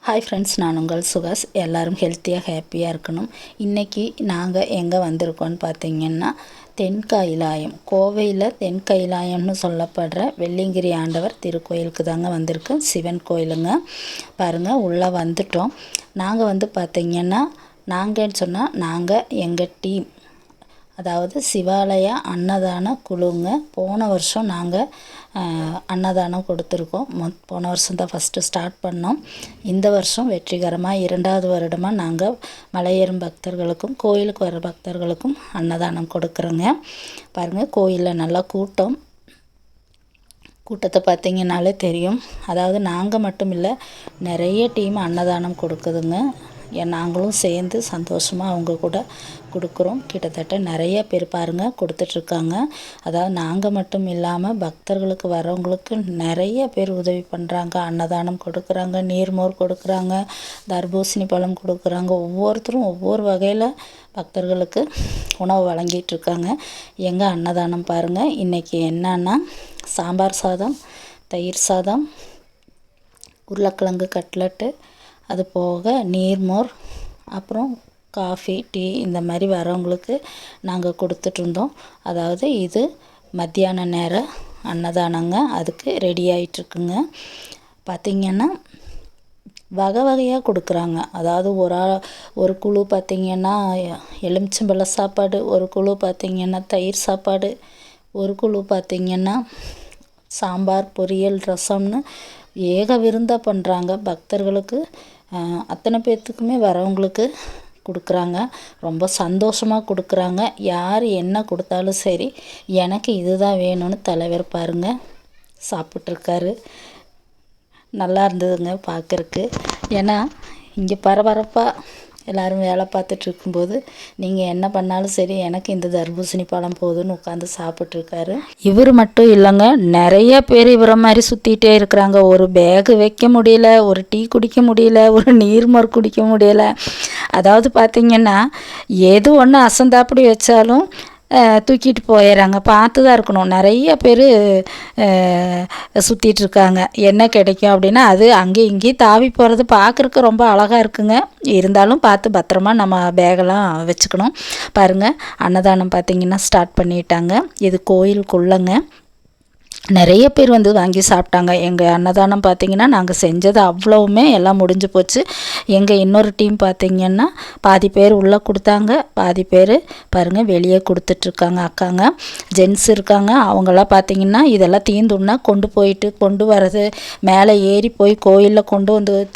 Hi friends, நான் உங்கள் சுகாஸ். எல்லோரும் ஹெல்த்தியாக ஹாப்பியாக இருக்கணும். இன்றைக்கி நாங்கள் எங்கே வந்திருக்கோன்னு பார்த்தீங்கன்னா, தென்கைலாயம், கோவையில் தென்கைலாயம்னு சொல்லப்படுற வெள்ளிங்கிரி ஆண்டவர் திருக்கோயிலுக்கு தாங்க வந்திருக்கோம். சிவன் கோயிலுங்க. பாருங்கள், உள்ளே வந்துட்டோம். நாங்கள் பார்த்திங்கன்னா, நாங்கன்னு சொன்னால் நாங்கள் எங்கள் டீம், அதாவது சிவாலயா அன்னதான குழுங்க. போன வருஷம் நாங்கள் அன்னதானம் கொடுத்துருக்கோம். போன வருஷம் தான் ஃபஸ்ட்டு ஸ்டார்ட் பண்ணோம். இந்த வருஷம் வெற்றிகரமாக 2வது வருடமாக நாங்கள் மலையேறும் பக்தர்களுக்கும் கோயிலுக்கு வர பக்தர்களுக்கும் அன்னதானம் கொடுக்குறோங்க. பாருங்கள், கோயிலில் நல்லா கூட்டத்தை பார்த்திங்கனாலே தெரியும். அதாவது நாங்கள் மட்டும் இல்லை, நிறைய டீம் அன்னதானம் கொடுக்குதுங்க. நாங்களும் சேர்ந்து சந்தோஷமாக அவங்க கூட கொடுக்குறோம். கிட்டத்தட்ட நிறைய பேர் பாருங்கள் கொடுத்துட்ருக்காங்க. அதாவது நாங்கள் மட்டும் இல்லாமல் பக்தர்களுக்கு வரவங்களுக்கு நிறைய பேர் உதவி பண்ணுறாங்க. அன்னதானம் கொடுக்குறாங்க, நீர்மோர் கொடுக்குறாங்க, தர்பூசணி பழம் கொடுக்குறாங்க. ஒவ்வொருத்தரும் ஒவ்வொரு வகையில் பக்தர்களுக்கு உணவு வழங்கிட்டுருக்காங்க. எங்கள் அன்னதானம் பாருங்கள். இன்றைக்கி என்னன்னா, சாம்பார் சாதம், தயிர் சாதம், உருளைக்கிழங்கு கட்லெட்டு, அது போக நீர்மோர், அப்புறம் காஃபி, டீ இந்த மாதிரி வரவங்களுக்கு நாங்கள் கொடுத்துட்ருந்தோம். அதாவது இது மத்தியான நேர அன்னதானங்க. அதுக்கு ரெடி ஆகிட்டுருக்குங்க. பார்த்திங்கன்னா வகை வகையாக கொடுக்குறாங்க. அதாவது ஒரு குழு பார்த்திங்கன்னா எலுமிச்சம்பழ சாப்பாடு, ஒரு குழு பார்த்திங்கன்னா தயிர் சாப்பாடு, ஒரு குழு பார்த்திங்கன்னா சாம்பார், பொரியல், ரசம்னு ஏக விருந்தாக பண்ணுறாங்க. பக்தர்களுக்கு அத்தனை பேர்த்துக்குமே வரவங்களுக்கு கொடுக்குறாங்க. ரொம்ப சந்தோஷமாக கொடுக்குறாங்க. யார் என்ன கொடுத்தாலும் சரி, எனக்கு இதுதான் வேணும்னு தலைவர் பாருங்கள் சாப்பிட்ருக்காரு. நல்லா இருந்ததுங்க பார்க்குறக்கு. ஏன்னா இங்கே பரபரப்பாக எல்லோரும் வேலை பார்த்துட்ருக்கும்போது நீங்கள் என்ன பண்ணாலும் சரி, எனக்கு இந்த தர்பூசணி பழம் போதுன்னு உட்காந்து சாப்பிட்ருக்காரு. இவர் மட்டும் இல்லைங்க, நிறைய பேர் இவரை மாதிரி சுற்றிகிட்டே இருக்கிறாங்க. ஒரு பேகு வைக்க முடியல, ஒரு டீ குடிக்க முடியல, ஒரு நீர்மோர் குடிக்க முடியல. அதாவது பார்த்திங்கன்னா, எது ஒன்று அசந்தாப்படி வச்சாலும் தூக்கிட்டு போயிடறாங்க. பார்த்து தான் இருக்கணும். நிறைய பேர் சுற்றிட்டுருக்காங்க. என்ன கிடைக்கும் அப்படின்னா, அது அங்கேயும் இங்கேயும் தாவி போகிறது பார்க்குறக்கு ரொம்ப அழகாக இருக்குங்க. இருந்தாலும் பார்த்து பத்திரமா நம்ம பேகெல்லாம் வச்சுக்கணும். பாருங்கள், அன்னதானம் பார்த்திங்கன்னா ஸ்டார்ட் பண்ணிட்டாங்க. இது கோயிலுக்குள்ளங்க. நிறைய பேர் வாங்கி சாப்பிட்டாங்க. எங்கள் அன்னதானம் பார்த்திங்கன்னா நாங்கள் செஞ்சது அவ்வளவுமே எல்லாம் முடிஞ்சு போச்சு. எங்கள் இன்னொரு டீம் பார்த்திங்கன்னா பாதி பேர் உள்ளே கொடுத்தாங்க, பாதி பேர் பாருங்கள் வெளியே கொடுத்துட்ருக்காங்க. அக்காங்க, ஜென்ஸ் இருக்காங்க. அவங்களாம் பார்த்திங்கன்னா இதெல்லாம் தீந்துன்னா கொண்டு வர்றது, மேலே ஏறி போய் கோயிலில்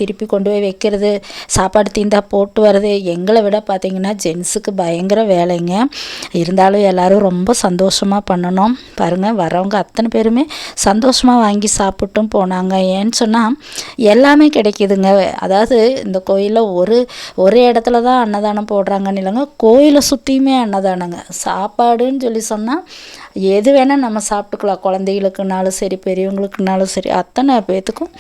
திருப்பி கொண்டு போய் வைக்கிறது, சாப்பாடு தீந்தா போட்டு வர்றது. எங்களை விட பார்த்திங்கன்னா ஜென்ஸுக்கு பயங்கர வேலைங்க. இருந்தாலும் எல்லோரும் ரொம்ப சந்தோஷமாக பண்ணணும். பாருங்கள், வரவங்க அத்தனை பேருமே சந்தோஷமாக வாங்கி சாப்பிட்டும் போனாங்க. ஏன்னு சொன்னால் எல்லாமே கிடைக்கிதுங்க. அதாவது இந்த கோயிலில் ஒரு இடத்துல தான் அன்னதானம் போடுறாங்கன்னு இல்லைங்க, கோயிலை சுற்றியுமே அன்னதானங்க. சாப்பாடுன்னு சொல்லி சொன்னால் எது வேணால் நம்ம சாப்பிட்டுக்கலாம். குழந்தைகளுக்குனாலும் சரி, பெரியவங்களுக்குனாலும் சரி, அத்தனை பேர்த்துக்கும்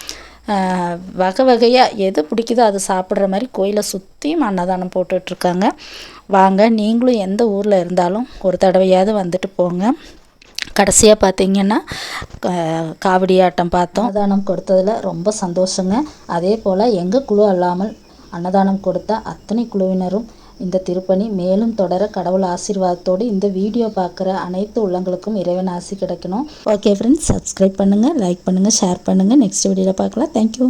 வகை வகையாக எது பிடிக்குதோ அது சாப்பிட்ற மாதிரி கோயிலை சுற்றியும் அன்னதானம் போட்டுட்ருக்காங்க. வாங்க, நீங்களும் எந்த ஊரில் இருந்தாலும் ஒரு தடவையாவது வந்துட்டு போங்க. கடைசியாக பார்த்திங்கன்னா காவடி ஆட்டம் பார்த்தோம். அன்னதானம் கொடுத்ததில் ரொம்ப சந்தோஷங்க. அதே போல் எங்கள் குழு அல்லாமல் அன்னதானம் கொடுத்த அத்தனை குழுவினரும் இந்த திருப்பணி மேலும் தொடர கடவுள் ஆசீர்வாதத்தோடு இந்த வீடியோ பார்க்குற அனைத்து உள்ளங்களுக்கும் இறைவன் ஆசி கிடைக்கணும். ஓகே ஃப்ரெண்ட்ஸ், சப்ஸ்கிரைப் பண்ணுங்கள், லைக் பண்ணுங்கள், ஷேர் பண்ணுங்கள். நெக்ஸ்ட் வீடியோவில் பார்க்கலாம். தேங்க்யூ.